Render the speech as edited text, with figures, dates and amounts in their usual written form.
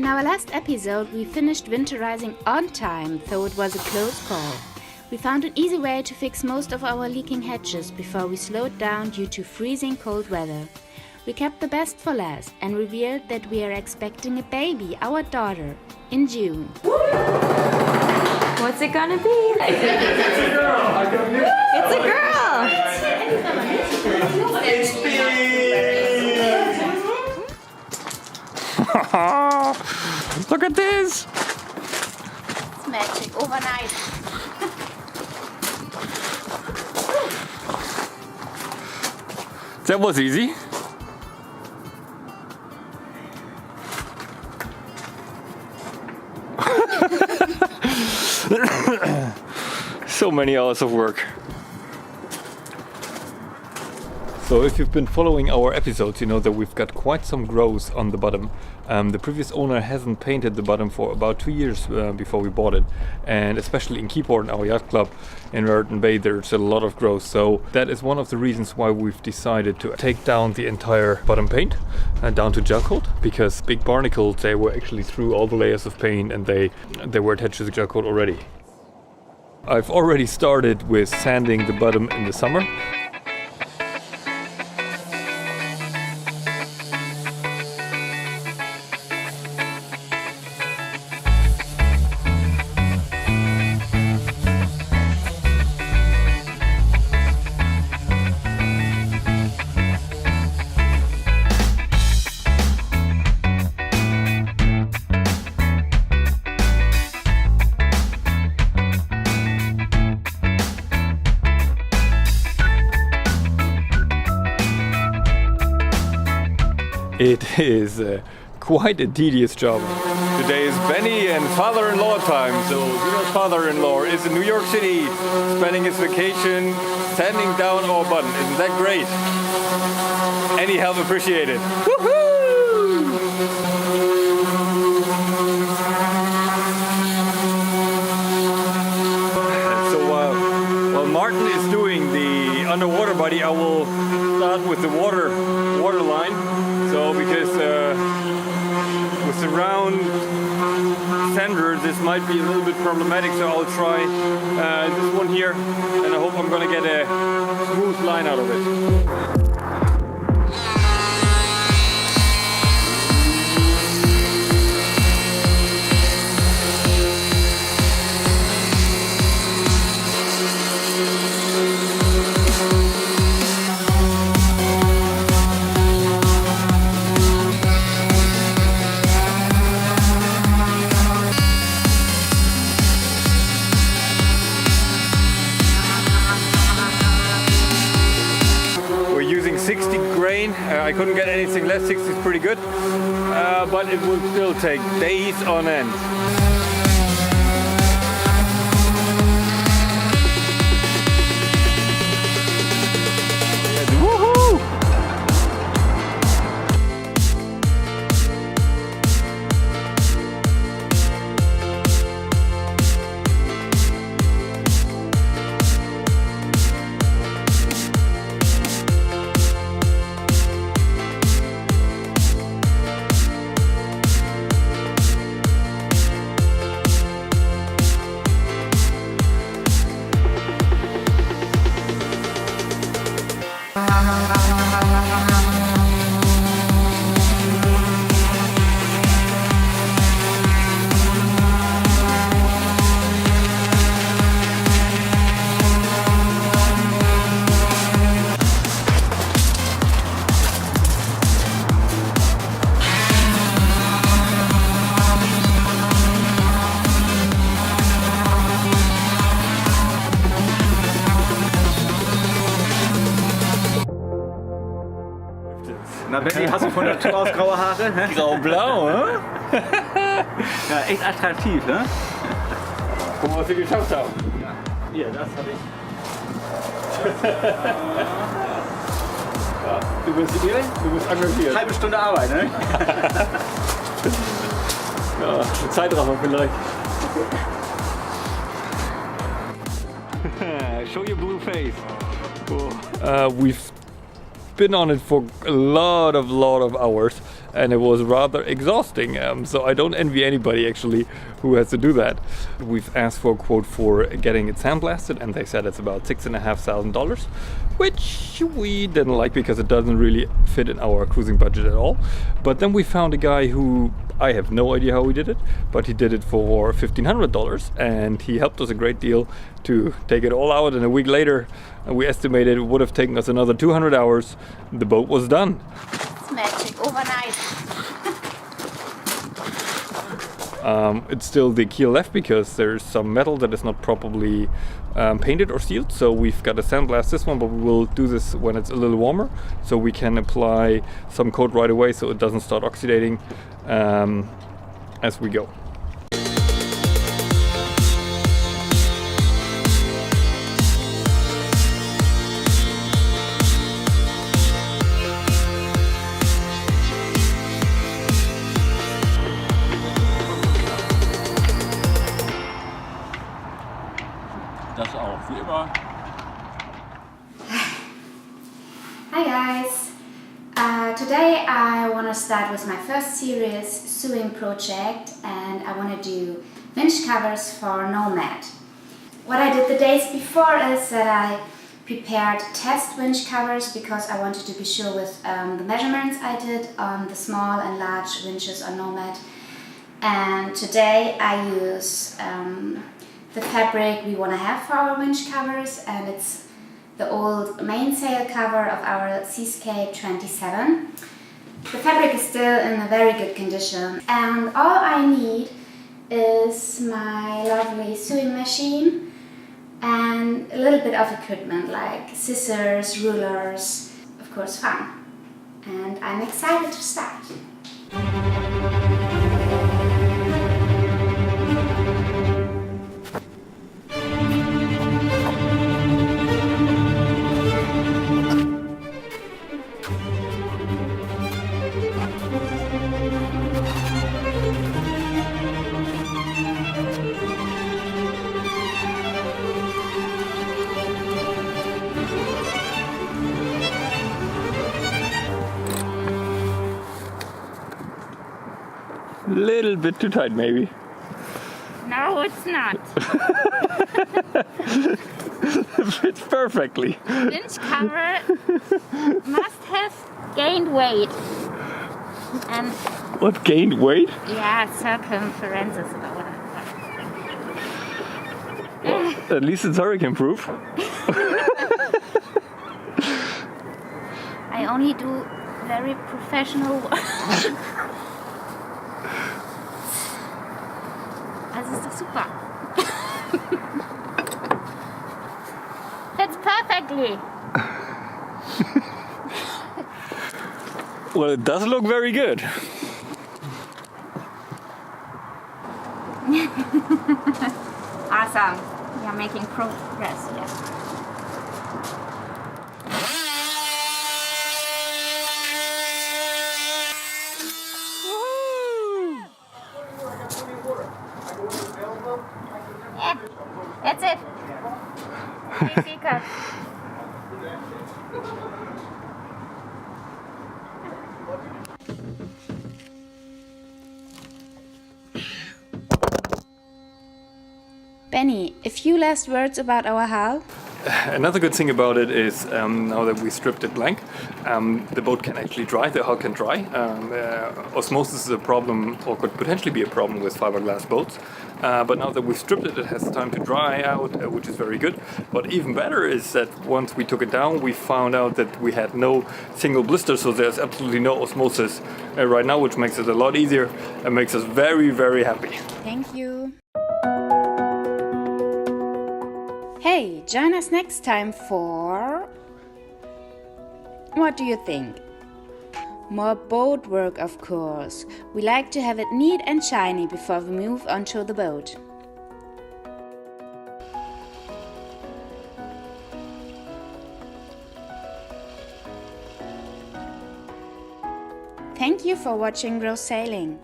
In our last episode, we finished winterizing on time, though it was a close call. We found an easy way to fix most of our leaking hatches before we slowed down due to freezing cold weather. We kept the best for last and revealed that we are expecting a baby, our daughter, in June. What's it gonna be? It's a girl! It's a girl! It's big! Look at this! It's magic overnight. That was easy. So many hours of work. So if you've been following our episodes, you know that we've got quite some growth on the bottom. The previous owner hasn't painted the bottom for about 2 years before we bought it. And especially in Keyport, our yacht club in Raritan Bay, there's a lot of growth. So that is one of the reasons why we've decided to take down the entire bottom paint down to gel coat. Because big barnacles, they were actually through all the layers of paint and they were attached to the gel coat already. I've already started with sanding the bottom in the summer. It is quite a tedious job. Today is Benny and father-in-law time. So Vino's father-in-law is in New York City spending his vacation sanding down our button. Isn't that great? Any help appreciated. Woohoo! So while Martin is doing the underwater body, I will start with the water line. So because with the round center, this might be a little bit problematic, so I'll try this one here, and I hope I'm gonna get a smooth line out of it. I couldn't get anything less, 60 is pretty good, but it will still take days on end. Na Benny, hast du von Natur aus graue Haare? Grau-blau, hä? Ja, echt attraktiv, ne? Guck mal, was wir geschafft haben. Ja. Hier, das habe ich. Ja, du bist engagiert. Halbe Stunde Arbeit, ne? Ja, ein Zeitraffer vielleicht. Show your blue face. Cool. We've been on it for a lot of hours, and it was rather exhausting. So I don't envy anybody actually who has to do that. We've asked for a quote for getting it sandblasted, and they said it's about $6,500, which we didn't like because it doesn't really fit in our cruising budget at all. But then we found a guy who, I have no idea how he did it, but he did it for $1,500, and he helped us a great deal to take it all out. And a week later, we estimated it would have taken us another 200 hours. The boat was done. It's magic overnight. It's still the keel left because there's some metal that is not properly painted or sealed, so we've got to sandblast this one, but we will do this when it's a little warmer so we can apply some coat right away so it doesn't start oxidating as we go. Das auch, wie immer. Hi guys! Today I want to start with my first serious sewing project, and I want to do winch covers for Nomad. What I did the days before is that I prepared test winch covers because I wanted to be sure with the measurements I did on the small and large winches on Nomad. And today I use the fabric we want to have for our winch covers, and it's the old mainsail cover of our Seascape 27. The fabric is still in a very good condition, and all I need is my lovely sewing machine and a little bit of equipment like scissors, rulers, of course fun. And I'm excited to start. Little bit too tight maybe. No, it's not. Fits perfectly. Winch cover must have gained weight. And What, gained weight? yeah, circumferences or whatever. At least it's hurricane proof. I only do very professional work. Das ist doch super. Fits perfectly. Well, it does look very good. Awesome. We are making progress here. Yeah, that's it. Easy cut. Benny, a few last words about our hull? Another good thing about it is now that we stripped it blank, the boat can actually dry, the hull can dry. Osmosis is a problem, or could potentially be a problem with fiberglass boats. But now that we've stripped it, it has time to dry out, which is very good. But even better is that once we took it down, we found out that we had no single blister, so there's absolutely no osmosis right now, which makes it a lot easier and makes us very, very happy. Thank you. Hey, join us next time for... What do you think? More boat work, of course. We like to have it neat and shiny before we move onto the boat. Thank you for watching Grow Sailing.